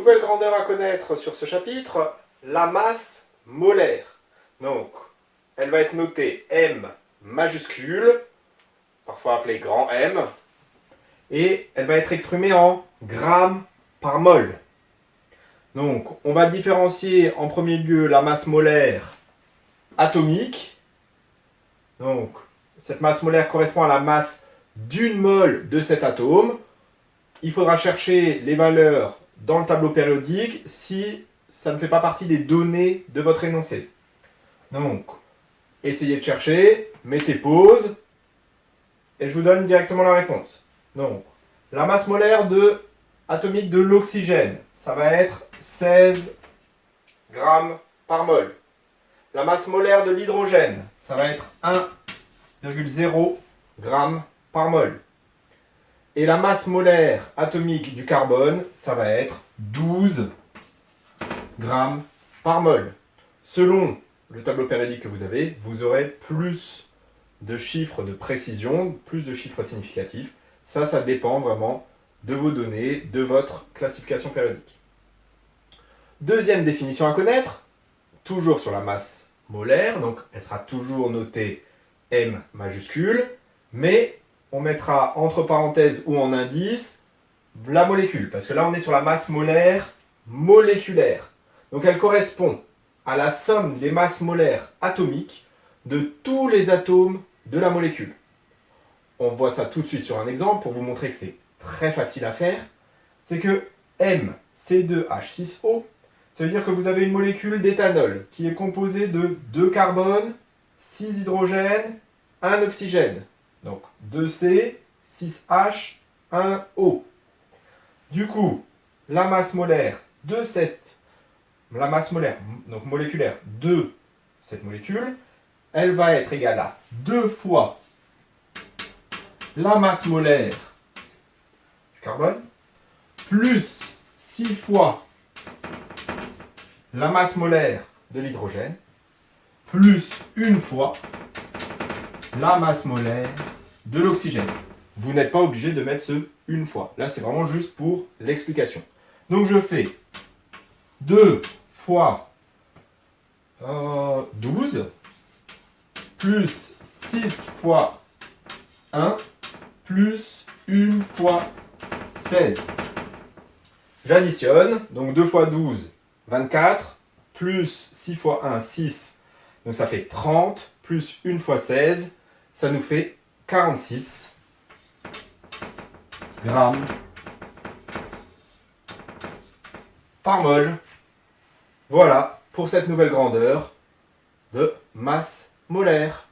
Nouvelle grandeur à connaître sur ce chapitre, la masse molaire. Donc, elle va être notée M majuscule, parfois appelée grand M, et elle va être exprimée en grammes par mol. Donc, on va différencier en premier lieu la masse molaire atomique. Donc, cette masse molaire correspond à la masse d'une mole de cet atome. Il faudra chercher les valeurs dans le tableau périodique si ça ne fait pas partie des données de votre énoncé. Donc, essayez de chercher, mettez pause, et je vous donne directement la réponse. Donc, la masse molaire atomique de l'oxygène, ça va être 16 grammes par mol. La masse molaire de l'hydrogène, ça va être 1,0 g par mol. Et la masse molaire atomique du carbone, ça va être 12 grammes par mol. Selon le tableau périodique que vous avez, vous aurez plus de chiffres de précision, plus de chiffres significatifs. Ça dépend vraiment de vos données, de votre classification périodique. Deuxième définition à connaître, toujours sur la masse molaire, donc elle sera toujours notée M majuscule, mais on mettra entre parenthèses ou en indice la molécule, parce que là on est sur la masse molaire moléculaire. Donc elle correspond à la somme des masses molaires atomiques de tous les atomes de la molécule. On voit ça tout de suite sur un exemple pour vous montrer que c'est très facile à faire. C'est que MC2H6O, ça veut dire que vous avez une molécule d'éthanol qui est composée de 2 carbones, 6 hydrogènes, 1 oxygène. Donc 2C, 6H, 1O. Du coup, la masse molaire donc moléculaire de cette molécule, elle va être égale à 2 fois la masse molaire du carbone, plus 6 fois la masse molaire de l'hydrogène, plus une fois la masse molaire de l'oxygène. Vous n'êtes pas obligé de mettre ce une fois. Là, c'est vraiment juste pour l'explication. Donc, je fais 2 fois 12 plus 6 fois 1 plus 1 fois 16. J'additionne, donc 2 fois 12, 24, plus 6 fois 1, 6, donc ça fait 30, plus 1 fois 16, ça nous fait 46 grammes par mol. Voilà pour cette nouvelle grandeur de masse molaire.